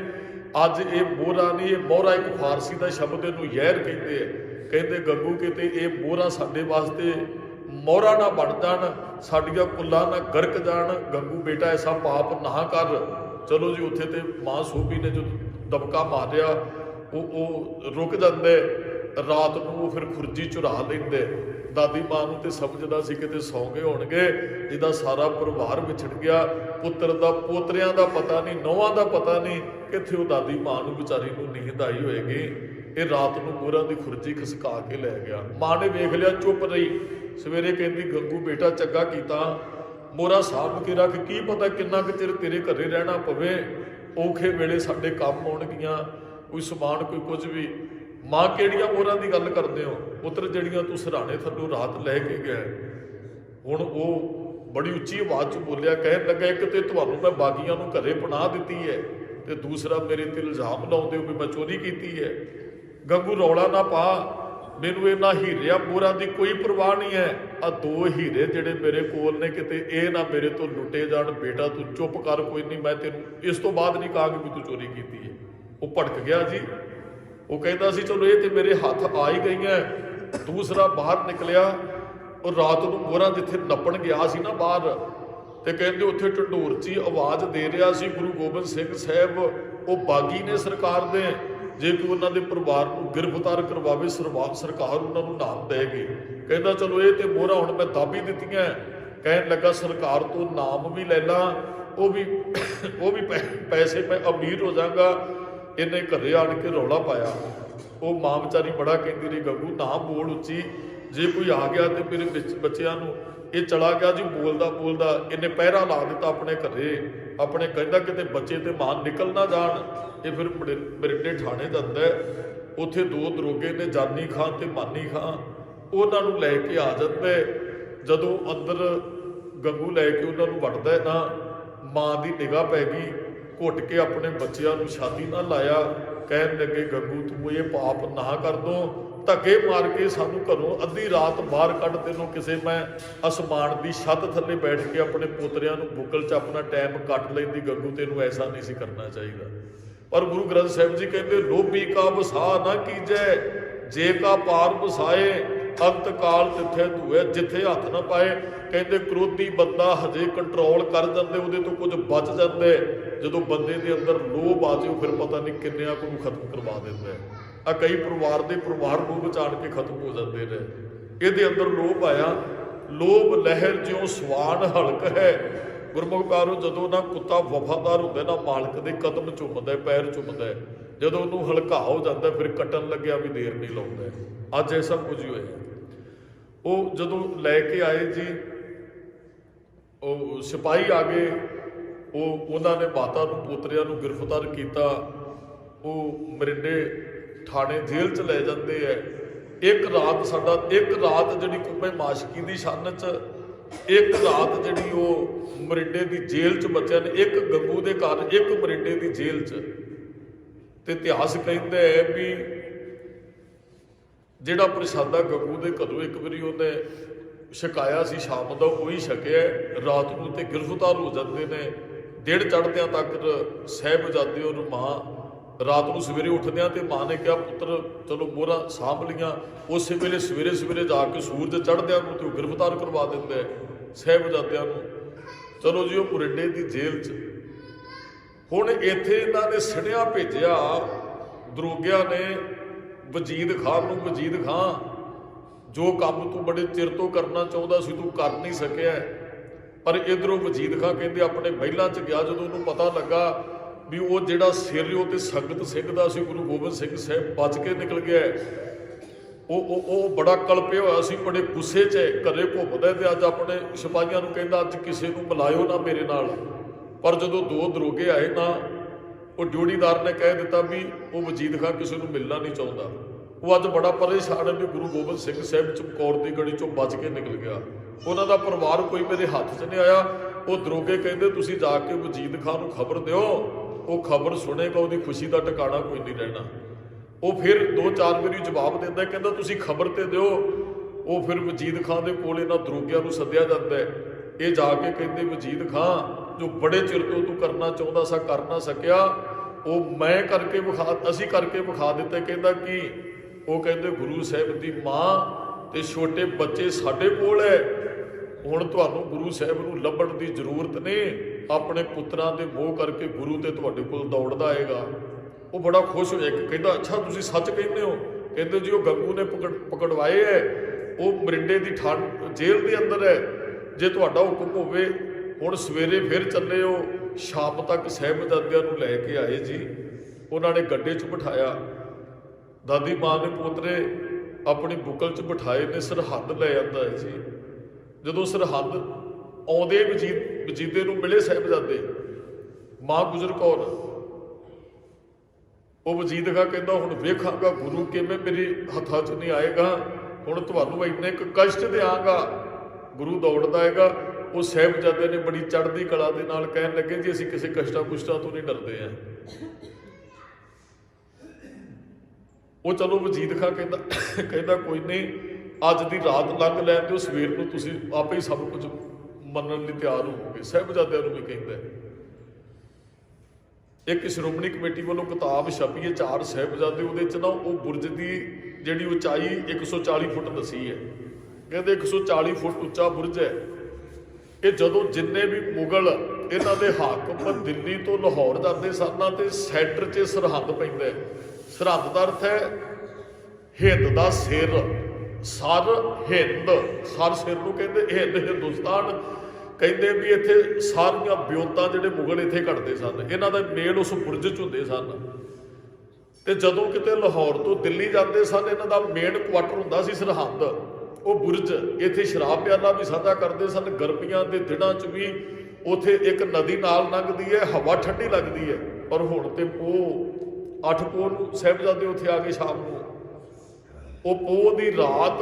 ਅੱਜ ਇਹ ਮੋਹਰਾ ਨਹੀਂ, ਇਹ ਮੋਹਰਾ ਇੱਕ ਫਾਰਸੀ ਦਾ ਸ਼ਬਦ, ਇਹਨੂੰ ਜ਼ਹਿਰ ਕਹਿੰਦੇ ਆ। ਕਹਿੰਦੇ ਗੰਗੂ ਕਿਤੇ ਇਹ ਮੋਹਰਾ ਸਾਡੇ ਵਾਸਤੇ ਮੋਹਰਾ ਨਾ ਬਣ ਜਾਣ, ਸਾਡੀਆਂ ਕੁੱਲਾਂ ਨਾ ਗਰਕ ਜਾਣ। ਗੰਗੂ ਬੇਟਾ ਐਸਾ ਪਾਪ ਨਾ ਕਰ। ਚਲੋ ਜੀ ਉੱਥੇ ਤੇ ਮਾਂ ਸੋਭੀ ਨੇ ਜੋ ਦਬਕਾ ਮਾਰਿਆ, ਉਹ ਰੁਕ ਜਾਂਦੇ। ਰਾਤ ਨੂੰ ਉਹ ਫਿਰ ਖੁਰਜੀ ਚੁਰਾ ਲੈਂਦੇ। ਦਾਦੀ ਮਾਂ ਨੂੰ ਤੇ ਸਮਝਦਾ ਸੀ ਕਿਤੇ ਸੌਂ ਗਏ ਹੋਣਗੇ, ਇਹਦਾ ਸਾਰਾ ਪਰਿਵਾਰ ਵਿਛੜ ਗਿਆ, ਪੁੱਤਰ ਦਾ ਪੋਤਰਿਆਂ ਦਾ ਪਤਾ ਨਹੀਂ, ਨੌਵਾਂ ਦਾ ਪਤਾ ਨਹੀਂ, ਕਿੱਥੇ ਉਹ ਦਾਦੀ ਮਾਂ ਨੂੰ ਵਿਚਾਰੀ ਨੂੰ ਨੀਂਦ ਆਈ ਹੋਏਗੀ। ਇਹ ਰਾਤ ਨੂੰ ਮੋਹਰਾਂ ਦੀ ਖੁਰਜੀ ਖਿਸਕਾ ਕੇ ਲੈ ਗਿਆ। ਮਾਂ ਨੇ ਵੇਖ ਲਿਆ, ਚੁੱਪ ਰਹੀ। ਸਵੇਰੇ ਕਹਿੰਦੀ ਗੰਗੂ ਬੇਟਾ ਚੰਗਾ ਕੀਤਾ, ਮੋਹਰਾ ਸਾਂਭ ਕੇ ਰੱਖ, ਕੀ ਪਤਾ ਕਿੰਨਾ ਕੁ ਚਿਰ ਤੇਰੇ ਘਰੇ ਰਹਿਣਾ ਪਵੇ, ਔਖੇ ਵੇਲੇ ਸਾਡੇ ਕੰਮ ਆਉਣਗੀਆਂ, ਕੋਈ ਸਮਾਨ ਕੋਈ ਕੁਝ ਵੀ। ਮਾਂ ਕਿਹੜੀਆਂ ਮੋਹਰਾਂ ਦੀ ਗੱਲ ਕਰਦੇ ਹੋ ਪੁੱਤਰ, ਜਿਹੜੀਆਂ ਤੂੰ ਸਿਰਹਾਣੇ ਥੱਲੋਂ ਰਾਤ ਲੈ ਕੇ ਗਿਆ। ਹੁਣ ਉਹ ਬੜੀ ਉੱਚੀ ਆਵਾਜ਼ 'ਚ ਬੋਲਿਆ, ਕਹਿਣ ਲੱਗਾ ਇੱਕ ਤੇ ਤੁਹਾਨੂੰ ਮੈਂ ਬਾਗੀਆਂ ਨੂੰ ਘਰੇ ਪਨਾਹ ਦਿੱਤੀ ਹੈ, ਤੇ ਦੂਸਰਾ ਮੇਰੇ ਤੇ ਇਲਜ਼ਾਮ ਲਾਉਂਦੇ ਹੋ ਵੀ ਮੈਂ ਚੋਰੀ ਕੀਤੀ ਹੈ। ਗੰਗੂ ਰੌਲਾ ਨਾ ਪਾ, ਮੈਨੂੰ ਇਹਨਾਂ ਹੀਰਿਆਂ ਮੋਹਰਾਂ ਦੀ ਕੋਈ ਪਰਵਾਹ ਨਹੀਂ ਹੈ। ਆ 2 ਹੀਰੇ ਜਿਹੜੇ ਮੇਰੇ ਕੋਲ ਨੇ, ਕਿਤੇ ਇਹ ਨਾ ਮੇਰੇ ਤੋਂ ਲੁੱਟੇ ਜਾਣ। ਬੇਟਾ ਤੂੰ ਚੁੱਪ ਕਰ, ਕੋਈ ਨਹੀਂ, ਮੈਂ ਤੈਨੂੰ ਇਸ ਤੋਂ ਬਾਅਦ ਨਹੀਂ ਕਹਾਂਗੀ ਵੀ ਤੂੰ ਚੋਰੀ ਕੀਤੀ ਹੈ। ਉਹ ਭੜਕ ਗਿਆ ਜੀ। ਉਹ ਕਹਿੰਦਾ ਸੀ ਚਲੋ ਇਹ ਤੇ ਮੇਰੇ ਹੱਥ ਆ ਹੀ ਗਈਆਂ। ਦੂਸਰਾ ਬਾਹਰ ਨਿਕਲਿਆ, ਉਹ ਰਾਤ ਨੂੰ ਮੋਹਰਾਂ ਜਿੱਥੇ ਨੱਪਣ ਗਿਆ ਸੀ ਨਾ ਬਾਹਰ, ਤੇ ਕਹਿੰਦੇ ਉੱਥੇ ਢੰਡੋਰ 'ਚ ਹੀ ਆਵਾਜ਼ ਦੇ ਰਿਹਾ ਸੀ ਗੁਰੂ ਗੋਬਿੰਦ ਸਿੰਘ ਸਾਹਿਬ ਉਹ ਬਾਗੀ ਨੇ ਸਰਕਾਰ ਦੇ, ਜੇ ਕੋਈ ਉਹਨਾਂ ਦੇ ਪਰਿਵਾਰ ਨੂੰ ਗ੍ਰਿਫਤਾਰ ਕਰਵਾਵੇ ਸਰਕਾਰ ਉਹਨਾਂ ਨੂੰ ਨਾਮ ਦੇਗੀ। ਕਹਿੰਦਾ ਚਲੋ ਇਹ ਤੇ ਮੋਹਰਾਂ ਹੁਣ ਮੈਂ ਦਾਬੀ ਦਿੱਤੀਆਂ। ਕਹਿਣ ਲੱਗਾ ਸਰਕਾਰ ਤੋਂ ਨਾਮ ਵੀ ਲੈ ਲਾਂ, ਉਹ ਵੀ ਪੈਸੇ ਮੈਂ ਅਮੀਰ ਹੋ ਜਾਵਾਂਗਾ। ਇਹਨੇ ਘਰੇ ਆਣ ਕੇ ਰੌਲਾ ਪਾਇਆ। ਉਹ ਮਾਂ ਵਿਚਾਰੀ ਬੜਾ ਕਹਿੰਦੀ ਰਹੀ ਗੰਗੂ ਨਾ ਬੋਲ ਉੱਚੀ, ਜੇ ਕੋਈ ਆ ਗਿਆ ਤੇ ਮੇਰੇ ਵਿੱਚ ਬੱਚਿਆਂ ਨੂੰ। ਇਹ ਚਲਾ ਗਿਆ ਜੀ ਬੋਲਦਾ ਬੋਲਦਾ। ਇਹਨੇ ਪਹਿਰਾ ਲਾ ਦਿੱਤਾ ਆਪਣੇ ਘਰੇ ਆਪਣੇ, ਕਹਿੰਦਾ ਕਿਤੇ ਬੱਚੇ ਤੇ ਮਾਂ ਨਿਕਲ ਨਾ ਜਾਣ। ਇਹ ਫਿਰ ਮਰਿੰਡੇ ਥਾਣੇ ਜਾਂਦਾ। ਉੱਥੇ 2 ਦਰੋਗੇ ਨੇ, ਜਾਨੀ ਖਾਂ ਤੇ ਮਾਨੀ ਖਾਂ, ਉਹਨਾਂ ਨੂੰ ਲੈ ਕੇ ਆ ਜਾਂਦੇ। ਜਦੋਂ ਅੰਦਰ ਗੰਗੂ ਲੈ ਕੇ ਉਹਨਾਂ ਨੂੰ ਵੜਦਾ ਨਾ, ਮਾਂ ਦੀ ਨਿਗਾਹ ਪੈ ਗਈ, ਘੁੱਟ ਕੇ ਆਪਣੇ ਬੱਚਿਆਂ ਨੂੰ ਛਾਤੀ ਨਾਲ ਲਾਇਆ। ਕਹਿਣ ਲੱਗੇ ਗੰਗੂ ਤੂੰ ਇਹ ਪਾਪ ਨਾ ਕਰ ਦੋ, ਧੱਕੇ ਮਾਰ ਕੇ ਸਾਨੂੰ ਘਰੋਂ ਅੱਧੀ ਰਾਤ ਬਾਹਰ ਕੱਢ ਤੈਨੂੰ ਕਿਸੇ ਮੈਂ ਅਸਮਾਨ ਦੀ ਛੱਤ ਥੱਲੇ ਬੈਠ ਕੇ ਆਪਣੇ ਪੋਤਰਿਆਂ ਨੂੰ ਬੁੱਕਲ 'ਚ ਆਪਣਾ ਟਾਈਮ ਕੱਟ ਲੈਂਦੀ, ਗੱਗੂ ਤੈਨੂੰ ਐਸਾ ਨਹੀਂ ਸੀ ਕਰਨਾ ਚਾਹੀਦਾ। ਪਰ ਗੁਰੂ ਗ੍ਰੰਥ ਸਾਹਿਬ ਜੀ ਕਹਿੰਦੇ ਲੋਭੀ ਕਾ ਵਸਾ ਨਾ ਕੀਜੈ, ਜੇ ਕਾ ਪਾਰ ਵਸਾਏ ਅੰਤ ਕਾਲ ਤਿੱਥੇ ਧੂਏ, ਜਿੱਥੇ ਹੱਥ ਨਾ ਪਾਏ। ਕਹਿੰਦੇ ਕ੍ਰੋਧੀ ਬੰਦਾ ਹਜੇ ਕੰਟਰੋਲ ਕਰ ਜਾਂਦੇ, ਉਹਦੇ ਤੋਂ ਕੁਝ ਬਚ ਜਾਂਦੇ। ਜਦੋਂ ਬੰਦੇ ਦੇ ਅੰਦਰ ਲੋਭ ਆ ਜਾਏ ਫਿਰ ਪਤਾ ਨਹੀਂ ਕਿੰਨਿਆਂ ਨੂੰ ਖਤਮ ਕਰਵਾ ਦਿੰਦਾ। ਆ ਕਈ ਪਰਿਵਾਰ ਲੋਭ ਬਚਾਣ ਕੇ ਖਤਮ ਹੋ ਜਾਂਦੇ ਨੇ। ਇਹਦੇ ਅੰਦਰ ਲੋਭ ਆਇਆ, ਲੋਭ ਲਹਿਰ ਜਿਉਂ ਸਵਾਨ ਹਲਕ ਹੈ। ਗੁਰਮੁਖ ਪਿਆਰੋ, ਜਦੋਂ ਨਾ ਕੁੱਤਾ ਵਫਾਦਾਰ ਹੁੰਦਾ ਨਾ ਮਾਲਕ ਦੇ ਕਦਮ ਚੁੰਮਦਾ, ਪੈਰ ਚੁੰਮਦਾ, ਜਦੋਂ ਉਹਨੂੰ ਹਲਕਾ ਹੋ ਜਾਂਦਾ ਫਿਰ ਕੱਟਣ ਲੱਗਿਆ ਵੀ ਦੇਰ ਨਹੀਂ ਲਾਉਂਦਾ। ਅੱਜ ਐਸਾ ਕੁਝ ਹੀ ਹੋਇਆ। ਉਹ ਜਦੋਂ ਲੈ ਕੇ ਆਏ ਜੀ, ਉਹ ਸਿਪਾਹੀ ਆ ਗਏ, ਉਹਨਾਂ ਨੇ ਮਾਤਾ ਨੂੰ ਪੋਤਰਿਆਂ ਨੂੰ ਗ੍ਰਿਫਤਾਰ ਕੀਤਾ। ਉਹ ਮਰਿੰਡੇ ਥਾਣੇ ਜੇਲ੍ਹ 'ਚ ਲੈ ਜਾਂਦੇ ਹੈ। ਇੱਕ ਰਾਤ ਜਿਹੜੀ ਕੁੰਭੇ ਮਾਸ਼ਕੀ ਦੀ ਛੰਨ 'ਚ, ਇੱਕ ਰਾਤ ਜਿਹੜੀ ਉਹ ਮਰਿੰਡੇ ਦੀ ਜੇਲ੍ਹ 'ਚ ਬੱਚਿਆਂ ਨੇ, ਇੱਕ ਗੱਗੂ ਦੇ ਘਰ, ਇੱਕ ਮਰਿੰਡੇ ਦੀ ਜੇਲ੍ਹ 'ਚ। ਤੇ ਇਤਿਹਾਸ ਕਹਿੰਦਾ ਹੈ ਵੀ ਜਿਹੜਾ ਪ੍ਰਸ਼ਾਦਾ ਗੱਗੂ ਦੇ ਘਰੋਂ ਇੱਕ ਵਾਰੀ ਉਹਨੇ ਛਕਾਇਆ ਸੀ ਸ਼ਾਮ ਦਾ, ਉਹੀ ਛਕਿਆ। ਰਾਤ ਨੂੰ ਤੇ ਗ੍ਰਿਫਤਾਰ ਹੋ ਜਾਂਦੇ ਨੇ। ਦਿਨ ਚੜ੍ਹਦਿਆਂ ਤੱਕ ਸਾਹਿਬਜ਼ਾਦੇ ਔਰ ਮਾਂ, ਰਾਤ ਨੂੰ ਸਵੇਰੇ ਉੱਠਦਿਆਂ ਤੇ ਮਾਂ ਨੇ ਕਿਹਾ ਪੁੱਤਰ ਚਲੋ ਮੋਹਰਾਂ ਸਾਂਭ ਲੀਆਂ। ਉਸੇ ਵੇਲੇ ਸਵੇਰੇ ਜਾ ਕੇ ਸੂਰਜ ਚੜ੍ਹਦਿਆਂ ਨੂੰ ਤੇ ਉਹ ਗ੍ਰਿਫਤਾਰ ਕਰਵਾ ਦਿੰਦਾ ਸਾਹਿਬਜ਼ਾਦਿਆਂ ਨੂੰ। ਚਲੋ ਜੀ ਉਹ ਮਰਿੰਡੇ ਦੀ ਜੇਲ੍ਹ 'ਚ। ਹੁਣ ਇੱਥੇ ਇਹਨਾਂ ਨੇ ਸੁਨੇਹਾ ਭੇਜਿਆ ਦਰੋਗਿਆਂ ਨੇ ਵਜੀਦ ਖਾਨ ਨੂੰ, ਵਜੀਦ ਖਾਨ ਜੋ ਕੰਮ ਤੂੰ ਬੜੇ ਚਿਰ ਤੋਂ ਕਰਨਾ ਚਾਹੁੰਦਾ ਸੀ ਤੂੰ ਕਰ ਨਹੀਂ ਸਕਿਆ। ਪਰ ਇੱਧਰੋਂ ਵਜੀਦ ਖਾਨ ਕਹਿੰਦੇ ਆਪਣੇ ਮਹਿਲਾਂ 'ਚ ਗਿਆ, ਜਦੋਂ ਉਹਨੂੰ ਪਤਾ ਲੱਗਾ ਵੀ ਉਹ ਜਿਹੜਾ ਸਿਰ ਉਹ ਤੇ ਸੰਗਤ ਸਿੰਘ ਦਾ ਸੀ, ਗੁਰੂ ਗੋਬਿੰਦ ਸਿੰਘ ਸਾਹਿਬ ਬਚ ਕੇ ਨਿਕਲ ਗਿਆ। ਉਹ ਬੜਾ ਕਲਪਿਆ ਹੋਇਆ ਸੀ, ਬੜੇ ਗੁੱਸੇ 'ਚ ਘਰੇ ਘੁੰਮਦਾ ਤੇ ਅੱਜ ਆਪਣੇ ਸਿਪਾਹੀਆਂ ਨੂੰ ਕਹਿੰਦਾ ਅੱਜ ਕਿਸੇ ਨੂੰ ਮਿਲਾਇਓ ਨਾ ਮੇਰੇ ਨਾਲ। ਪਰ ਜਦੋਂ ਦੋ ਦਰੋਗੇ ਆਏ ਨਾ, ਉਹ ਡਿਊਟੀਦਾਰ ਨੇ ਕਹਿ ਦਿੱਤਾ ਵੀ ਉਹ ਵਜੀਦ ਖਾਨ ਕਿਸੇ ਨੂੰ ਮਿਲਣਾ ਨਹੀਂ ਚਾਹੁੰਦਾ। ਉਹ ਅੱਜ ਬੜਾ ਪਰੇਸ਼ਾਨ ਹੈ ਵੀ ਗੁਰੂ ਗੋਬਿੰਦ ਸਿੰਘ ਸਾਹਿਬ ਚਮਕੌਰ ਦੀ ਗੜੀ 'ਚੋਂ ਬਚ ਕੇ ਨਿਕਲ ਗਿਆ। ਉਹਨਾਂ ਦਾ ਪਰਿਵਾਰ ਕੋਈ ਮੇਰੇ ਹੱਥ 'ਚ ਨਹੀਂ ਆਇਆ। ਉਹ ਦਰੋਗੇ ਕਹਿੰਦੇ ਤੁਸੀਂ ਜਾ ਕੇ ਵਜੀਦ ਖਾਨ ਨੂੰ ਖਬਰ ਦਿਓ, ਉਹ ਖਬਰ ਸੁਣੇਗਾ, ਉਹਦੀ ਖੁਸ਼ੀ ਦਾ ਟਿਕਾਣਾ ਕੋਈ ਨਹੀਂ ਰਹਿਣਾ। ਉਹ ਫਿਰ 2-4 ਵਾਰੀ ਜਵਾਬ ਦਿੰਦਾ, ਕਹਿੰਦਾ ਤੁਸੀਂ ਖਬਰ ਤੇ ਦਿਓ। ਉਹ ਫਿਰ ਵਜੀਦ ਖਾਨ ਦੇ ਕੋਲ ਇਹਨਾਂ ਦਰੋਗਿਆਂ ਨੂੰ ਸੱਦਿਆ ਜਾਂਦਾ ਹੈ। ਇਹ ਜਾ ਕੇ ਕਹਿੰਦੇ ਵਜੀਦ ਖਾਨ ਜੋ ਬੜੇ ਚਿਰ ਤੋਂ ਤੂੰ ਕਰਨਾ ਚਾਹੁੰਦਾ ਸਾ ਕਰ ਨਾ ਸਕਿਆ, ਉਹ ਮੈਂ ਕਰਕੇ ਅਸੀਂ ਕਰਕੇ ਵਿਖਾ ਦਿੱਤਾ। ਕਹਿੰਦਾ ਕਿ ਉਹ ਕਹਿੰਦੇ ਗੁਰੂ ਸਾਹਿਬ ਦੀ ਮਾਂ ਤੇ ਛੋਟੇ ਬੱਚੇ ਸਾਡੇ ਕੋਲ ਹੈ, ਹੁਣ ਤੁਹਾਨੂੰ ਗੁਰੂ ਸਾਹਿਬ ਨੂੰ ਲੱਭਣ ਦੀ ਜ਼ਰੂਰਤ ਨਹੀਂ, ਆਪਣੇ ਪੁੱਤਰਾਂ ਦੇ ਮੋਹ ਕਰਕੇ ਗੁਰੂ ਤੇ ਤੁਹਾਡੇ ਕੋਲ ਦੌੜਦਾ ਆਏਗਾ। ਉਹ ਬੜਾ ਖੁਸ਼ ਹੋਇਆ ਕਿ ਕਹਿੰਦਾ ਅੱਛਾ ਤੁਸੀਂ ਸੱਚ ਕਹਿੰਦੇ ਹੋ। ਕਹਿੰਦੇ ਜੀ ਉਹ ਗੱਗੂ ਨੇ ਪਕੜਵਾਏ ਹੈ, ਉਹ ਮਰਿੰਡੇ ਦੀ ਜੇਲ੍ਹ ਦੇ ਅੰਦਰ ਹੈ। ਜੇ ਤੁਹਾਡਾ ਹੁਕਮ ਹੋਵੇ ਹੁਣ ਸਵੇਰੇ ਫਿਰ ਚੱਲੇ ਹੋ, ਸ਼ਾਮ ਤੱਕ ਸਾਹਿਬਜ਼ਾਦਿਆਂ ਨੂੰ ਲੈ ਕੇ ਆਏ ਜੀ। ਉਹਨਾਂ ਨੇ ਗੱਡੇ 'ਚ ਬਿਠਾਇਆ, ਦਾਦੀ ਮਾਂ ਨੇ ਪੋਤਰੇ ਆਪਣੀ ਬੁੱਕਲ 'ਚ ਬਿਠਾਏ ਨੇ, ਸਰਹੱਦ ਲੈ ਜਾਂਦਾ ਹੈ ਜੀ। ਜਦੋਂ ਸਰਹੱਦ ਆਉਂਦੇ ਵਜੀਦੇ ਨੂੰ ਮਿਲੇ ਸਾਹਿਬਜ਼ਾਦੇ, ਮਾਂ ਗੁਜਰ ਕੌਰ, ਉਹ ਵਜੀਦ ਖਾਨ ਕਹਿੰਦਾ ਹੁਣ ਵੇਖਾਂਗਾ ਗੁਰੂ ਕਿਵੇਂ ਮੇਰੇ ਹੱਥਾਂ 'ਚ ਨਹੀਂ ਆਏਗਾ, ਹੁਣ ਤੁਹਾਨੂੰ ਇੰਨੇ ਕੁ ਕਸ਼ਟ ਦਿਆਂਗਾ। ਗੁਰੂ ਦੌੜਦਾ ਆਏਗਾ। ਉਹ ਸਾਹਿਬਜ਼ਾਦੇ ਨੇ ਬੜੀ ਚੜ੍ਹਦੀ ਕਲਾ ਦੇ ਨਾਲ ਕਹਿਣ ਲੱਗੇ ਜੀ ਅਸੀਂ ਕਿਸੇ ਕਸ਼ਟਾਂ ਕੁਸ਼ਟਾਂ ਤੋਂ ਨਹੀਂ ਡਰਦੇ ਹਾਂ। ਉਹ ਚਲੋ ਵਜੀਦ ਖਾਨ ਕਹਿੰਦਾ ਕੋਈ ਨਹੀਂ, ਅੱਜ ਦੀ ਰਾਤ ਲੰਘ ਲੈਣ ਦਿਓ, ਸਵੇਰ ਨੂੰ ਤੁਸੀਂ ਆਪੇ ਹੀ ਸਭ ਕੁਝ ਮੰਨਣ ਲਈ ਤਿਆਰ ਹੋਵੋਗੇ। ਸਾਹਿਬਜ਼ਾਦਿਆਂ ਨੂੰ ਵੀ ਕਹਿੰਦਾ। ਇੱਕ ਸ਼੍ਰੋਮਣੀ ਕਮੇਟੀ ਵੱਲੋਂ ਕਿਤਾਬ ਛਪੀ ਹੈ 4 ਸਾਹਿਬਜ਼ਾਦੇ, ਉਹਦੇ 'ਚ ਨਾ ਉਹ ਬੁਰਜ ਦੀ ਜਿਹੜੀ ਉਚਾਈ 140 ਫੁੱਟ ਦੱਸੀ ਹੈ। ਕਹਿੰਦੇ 140 ਫੁੱਟ ਉੱਚਾ ਬੁਰਜ ਹੈ। ਇਹ ਜਦੋਂ ਜਿੰਨੇ ਵੀ ਮੁਗਲ ਇਹਨਾਂ ਦੇ ਹਾਕਮ ਦਿੱਲੀ ਤੋਂ ਲਾਹੌਰ ਜਾਂਦੇ ਸਨ ਤੇ ਸੈਂਟਰ 'ਚ ਸਰਹੱਦ ਪੈਂਦਾ। ਸਰਹੱਦ ਦਾ ਅਰਥ ਹੈ ਹਿੰਦ ਦਾ ਸਿਰ, ਸਰ ਹਿੰਦ, ਸਰ ਸਿਰ ਨੂੰ ਕਹਿੰਦੇ ਹਿੰਦ, ਹਿੰਦੁਸਤਾਨ ਕਹਿੰਦੇ ਵੀ ਇੱਥੇ ਸਾਰੀਆਂ ਬਿਉਂਤਾਂ ਜਿਹੜੇ ਮੁਗਲ ਇੱਥੇ ਘੜਦੇ ਸਨ, ਇਹਨਾਂ ਦਾ ਮੇਲ ਉਸ ਬੁਰਜ 'ਚ ਹੁੰਦੇ ਸਨ। ਤੇ ਜਦੋਂ ਕਿਤੇ ਲਾਹੌਰ ਤੋਂ ਦਿੱਲੀ ਜਾਂਦੇ ਸਨ, ਇਹਨਾਂ ਦਾ ਮੇਨ ਕੁਆਟਰ ਹੁੰਦਾ ਸੀ ਸਰਹੱਦ, ਉਹ ਬੁਰਜ। ਇੱਥੇ ਸ਼ਰਾਬ ਪਿਆਲਾ ਵੀ ਸਾਂਝਾ ਕਰਦੇ ਸਨ। ਗਰਮੀਆਂ ਦੇ ਦਿਨਾਂ 'ਚ ਵੀ ਉੱਥੇ ਇੱਕ ਨਦੀ ਨਾਲ ਲੰਘਦੀ ਹੈ, ਹਵਾ ਠੰਡੀ ਲੱਗਦੀ ਹੈ। ਪਰ ਹੁਣ ਤੇ ਪੋਹ 8 ਪੋਹ ਨੂੰ ਸਾਹਿਬਜ਼ਾਦੇ ਉੱਥੇ ਆ ਗਏ ਸ਼ਾਮ ਨੂੰ। ਉਹ ਪੋਹ ਦੀ ਰਾਤ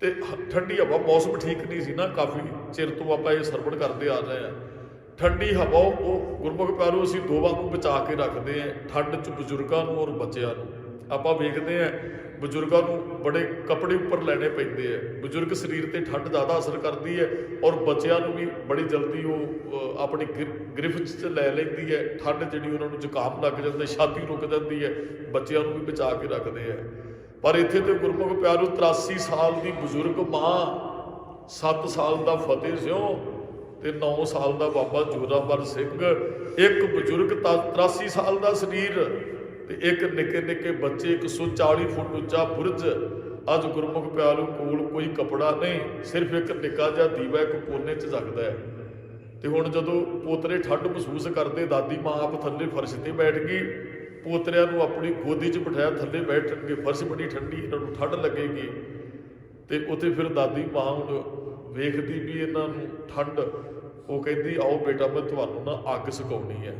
ਤੇ ਠੰਡੀ ਹਵਾ, ਮੌਸਮ ਠੀਕ ਨਹੀਂ ਸੀ ਨਾ, ਕਾਫੀ ਚਿਰ ਤੋਂ ਆਪਾਂ ਇਹ ਸਰਵਣ ਕਰਦੇ ਆ ਰਹੇ ਹਾਂ। ਠੰਡੀ ਹਵਾ ਉਹ ਗੁਰਮੁਖ ਪਿਆਰੋ ਅਸੀਂ ਦੋਵਾਂ ਨੂੰ ਬਚਾ ਕੇ ਰੱਖਦੇ ਹਾਂ, ਠੰਡ 'ਚ ਬਜ਼ੁਰਗਾਂ ਨੂੰ ਔਰ ਬੱਚਿਆਂ ਨੂੰ। ਆਪਾਂ ਵੇਖਦੇ ਹਾਂ ਬਜ਼ੁਰਗਾਂ ਨੂੰ ਬੜੇ ਕੱਪੜੇ ਉੱਪਰ ਲੈਣੇ ਪੈਂਦੇ ਹੈ, ਬਜ਼ੁਰਗ ਸਰੀਰ ਤੇ ਠੰਡ ਜ਼ਿਆਦਾ ਅਸਰ ਕਰਦੀ ਹੈ, ਔਰ ਬੱਚਿਆਂ ਨੂੰ ਵੀ ਬੜੀ ਜਲਦੀ ਉਹ ਆਪਣੀ ਗ੍ਰਿਫਤ 'ਚ ਲੈ ਲੈਂਦੀ ਹੈ ਠੰਡ, ਜਿਹੜੀ ਉਹਨਾਂ ਨੂੰ ਜ਼ੁਕਾਮ ਲੱਗ ਜਾਂਦਾ, ਛਾਤੀ ਰੁਕ ਜਾਂਦੀ ਹੈ, ਬੱਚਿਆਂ ਨੂੰ ਵੀ ਬਚਾ ਕੇ ਰੱਖਦੇ ਹੈ। ਪਰ ਇੱਥੇ ਤੇ ਗੁਰਮੁਖ ਪਿਆਰੋ 83 ਸਾਲ ਦੀ ਬਜ਼ੁਰਗ ਮਾਂ, 7 ਸਾਲ ਦਾ ਫਤਿਹ ਸਿਉ ਤੇ 9 ਸਾਲ ਦਾ ਬਾਬਾ ਜੋਰਾਵਰ ਸਿੰਘ, ਇੱਕ ਬਜ਼ੁਰਗ 83 ਸਾਲ ਦਾ ਸਰੀਰ ਤੇ ਇੱਕ ਨਿੱਕੇ ਨਿੱਕੇ ਬੱਚੇ, 140 ਫੁੱਟ ਉੱਚਾ ਬੁਰਜ। ਅੱਜ ਗੁਰਮੁਖ ਪਿਆਰੋ ਕੋਲ ਕੋਈ ਕਪੜਾ ਨਹੀਂ, ਸਿਰਫ ਇੱਕ ਨਿੱਕਾ ਜਿਹਾ ਦੀਵਾ ਇੱਕ ਕੋਨੇ 'ਚ ਜਗਦਾ ਹੈ। ਤੇ ਹੁਣ ਜਦੋਂ ਪੋਤਰੇ ਠੰਡ ਮਹਿਸੂਸ ਕਰਦੇ, ਦਾਦੀ ਮਾਂ ਆਪ ਥੱਲੇ ਫਰਸ਼ ਤੇ ਬੈਠ ਗਈ, ਪੋਤਰਿਆਂ ਨੂੰ ਆਪਣੀ ਗੋਦੀ 'ਚ ਬਿਠਾਇਆ, ਥੱਲੇ ਬੈਠਣਗੇ, ਫਰਸ਼ ਬੜੀ ਠੰਡੀ, ਇਹਨਾਂ ਨੂੰ ਠੰਡ ਲੱਗੇਗੀ। ਤੇ ਉੱਥੇ ਫਿਰ ਦਾਦੀ ਮਾਂ ਹੁਣ ਵੇਖਦੀ ਵੀ ਇਹਨਾਂ ਨੂੰ ਠੰਡ, ਉਹ ਕਹਿੰਦੀ ਆਓ ਬੇਟਾ ਮੈਂ ਤੁਹਾਨੂੰ ਨਾ ਅੱਗ ਸਿਖਾਉਣੀ ਹੈ।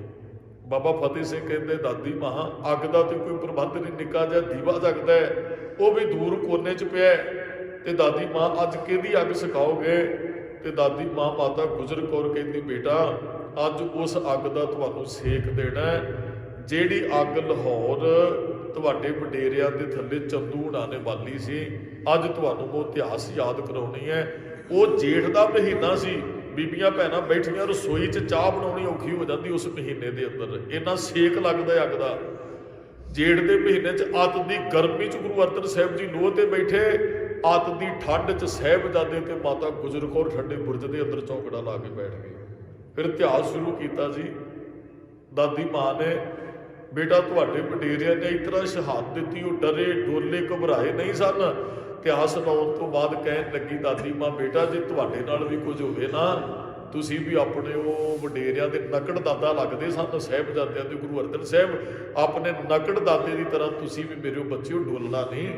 ਬਾਬਾ ਫਤਿਹ ਸਿੰਘ ਕਹਿੰਦੇ ਦਾਦੀ ਮਾਂ ਅੱਗ ਦਾ ਤੇ ਕੋਈ ਪ੍ਰਬੰਧ ਨਹੀਂ, ਨਿੱਕਾ ਜਿਹਾ ਦੀਵਾ ਜਗਦਾ ਹੈ, ਉਹ ਵੀ ਦੂਰ ਕੋਨੇ 'ਚ ਪਿਆ। ਤੇ ਦਾਦੀ ਮਾਂ ਅੱਜ ਕਿਹਦੀ ਅੱਗ ਸਿਖਾਓਗੇ? ਤੇ ਦਾਦੀ ਮਾਂ ਮਾਤਾ ਗੁਜਰ ਕੌਰ ਕਹਿੰਦੀ ਬੇਟਾ ਅੱਜ ਉਸ ਅੱਗ ਦਾ ਤੁਹਾਨੂੰ ਸੇਕ ਦੇਣਾ, ਜਿਹੜੀ ਅੱਗ ਲਾਹੌਰ ਤੁਹਾਡੇ ਵਡੇਰਿਆਂ ਦੇ ਥੱਲੇ ਚੰਦੂ ਹੁਣਾਂ ਨੇ ਬਾਲੀ ਸੀ, ਅੱਜ ਤੁਹਾਨੂੰ ਉਹ ਇਤਿਹਾਸ ਯਾਦ ਕਰਾਉਣੀ ਹੈ। ਉਹ ਜੇਠ ਦਾ ਮਹੀਨਾ ਸੀ, ਬੀਬੀਆਂ ਭੈਣਾਂ ਬੈਠੀਆਂ ਰਸੋਈ 'ਚ ਚਾਹ ਬਣਾਉਣੀ ਔਖੀ ਹੋ ਜਾਂਦੀ ਉਸ ਮਹੀਨੇ ਦੇ ਅੰਦਰ, ਇੰਨਾ ਸੇਕ ਲੱਗਦਾ ਅੱਗ ਦਾ। ਜੇਠ ਦੇ ਮਹੀਨੇ 'ਚ ਅੱਤ ਦੀ ਗਰਮੀ 'ਚ ਗੁਰੂ ਅਰਜਨ ਸਾਹਿਬ ਜੀ ਲੋਹ ਤੇ ਬੈਠੇ, ਅੱਤ ਦੀ ਠੰਡ 'ਚ ਸਾਹਿਬਜ਼ਾਦੇ ਤੇ ਮਾਤਾ ਗੁਜਰ ਕੌਰ ਠੰਡੇ ਬੁਰਜ ਦੇ ਅੰਦਰ ਚੌਕੜਾ ਲਾ ਕੇ ਬੈਠ ਗਏ। ਫਿਰ ਇਤਿਹਾਸ ਸ਼ੁਰੂ ਕੀਤਾ ਜੀ। ਦਾਦੀ ਮਾਂ ਨੇ ਬੇਟਾ ਤੁਹਾਡੇ ਵਡੇਰਿਆਂ ਨੇ ਇਸ ਤਰ੍ਹਾਂ ਸ਼ਹਾਦਤ ਦਿੱਤੀ, ਉਹ ਡਰੇ ਡੋਲੇ ਘਬਰਾਏ ਨਹੀਂ ਸਨ। ਇਤਿਹਾਸ ਸੁਣਾਉਣ ਤੋਂ ਬਾਅਦ ਕਹਿਣ ਲੱਗੀ ਦਾਦੀ ਮਾਂ ਬੇਟਾ ਜੇ ਤੁਹਾਡੇ ਨਾਲ ਵੀ ਕੁਝ ਹੋਵੇ ਨਾ, ਤੁਸੀਂ ਵੀ ਆਪਣੇ ਉਹ ਵਡੇਰਿਆਂ ਦੇ ਨਕੜ ਦਾਦਾ ਲੱਗਦੇ ਸਨ ਸਾਹਿਬਜ਼ਾਦਿਆਂ ਦੇ, ਗੁਰੂ ਅਰਜਨ ਸਾਹਿਬ ਆਪਣੇ ਨਕੜ ਦਾਦੇ ਦੀ ਤਰ੍ਹਾਂ ਤੁਸੀਂ ਵੀ ਮੇਰੇ ਬੱਚਿਓ ਡੋਲਣਾ ਨਹੀਂ,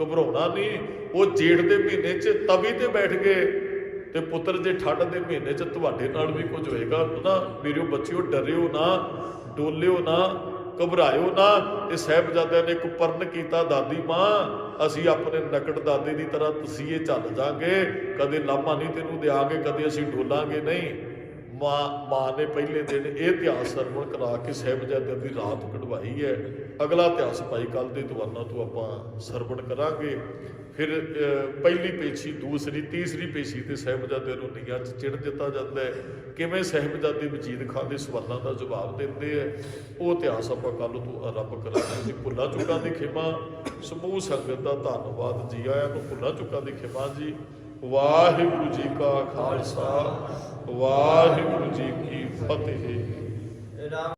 ਘਬਰਾਉਣਾ ਨਹੀਂ। ਉਹ ਜੇਠ ਦੇ ਮਹੀਨੇ 'ਚ ਤਵੀ ਤੇ ਬੈਠ ਗਏ ਤੇ ਪੁੱਤਰ ਜੇ ਠੰਡ ਦੇ ਮਹੀਨੇ 'ਚ ਤੁਹਾਡੇ ਨਾਲ ਵੀ ਕੁਝ ਹੋਏਗਾ ਨਾ ਮੇਰੇ ਬੱਚਿਓ ਡਰਿਓ ਨਾ, ਡੋਲਿਓ ਨਾ, ਘਬਰਾਇਓ ਨਾ। ਤੇ ਸਾਹਿਬਜ਼ਾਦਿਆਂ ਨੇ ਇੱਕ ਪਰਨ ਕੀਤਾ ਦਾਦੀ ਮਾਂ ਅਸੀਂ ਆਪਣੇ ਨਕੜ ਦਾਦੇ ਦੀ ਤਰ੍ਹਾਂ ਤਸੀਹੇ ਚੱਲ ਜਾਾਂਗੇ, ਕਦੇ ਲਾਮਾ ਨਹੀਂ ਤੈਨੂੰ ਦਿਆਂਗੇ, ਕਦੇ ਅਸੀਂ ਡੋਲਾਂਗੇ ਨਹੀਂ। ਮਾਂ ਨੇ ਪਹਿਲੇ ਦਿਨ ਇਹ ਇਤਿਹਾਸ ਸਰਵਣ ਕਰਾ ਕੇ ਸਾਹਿਬਜ਼ਾਦਿਆਂ ਦੀ ਰਾਤ ਕਢਵਾਈ ਹੈ। ਅਗਲਾ ਇਤਿਹਾਸ ਭਾਈ ਕੱਲ ਦੇ ਦੀਵਾਨਾਂ ਤੋਂ ਆਪਾਂ ਸਰਵਣ ਕਰਾਂਗੇ। ਫਿਰ ਪਹਿਲੀ ਪੇਸ਼ੀ, ਦੂਸਰੀ, ਤੀਸਰੀ ਪੇਸ਼ੀ ਤੇ ਸਾਹਿਬਜ਼ਾਦਿਆਂ ਨੂੰ ਨੀਹਾਂ 'ਚ ਚਿਣ ਦਿੱਤਾ ਜਾਂਦਾ ਹੈ। ਕਿਵੇਂ ਸਾਹਿਬਜ਼ਾਦੇ ਵਜੀਦ ਖਾਨ ਦੇ ਸਵਾਲਾਂ ਦਾ ਜਵਾਬ ਦਿੰਦੇ ਹੈ, ਉਹ ਇਤਿਹਾਸ ਆਪਾਂ ਕੱਲ ਤੋਂ ਆਰੰਭ ਕਰਾਂਗੇ ਜੀ। ਭੁੱਲਾਂ ਚੁੱਕਾਂ ਦੀ ਖਿਮਾ, ਸਮੂਹ ਸੰਗਤ ਦਾ ਧੰਨਵਾਦ ਜੀ ਆਇਆਂ ਨੂੰ। ਭੁੱਲਾਂ ਚੁੱਕਾਂ ਦੀ ਖਿਮਾ ਜੀ। ਵਾਹਿਗੁਰੂ ਜੀ ਕਾ ਖਾਲਸਾ, ਵਾਹਿਗੁਰੂ ਜੀ ਕੀ ਫਤਿਹ।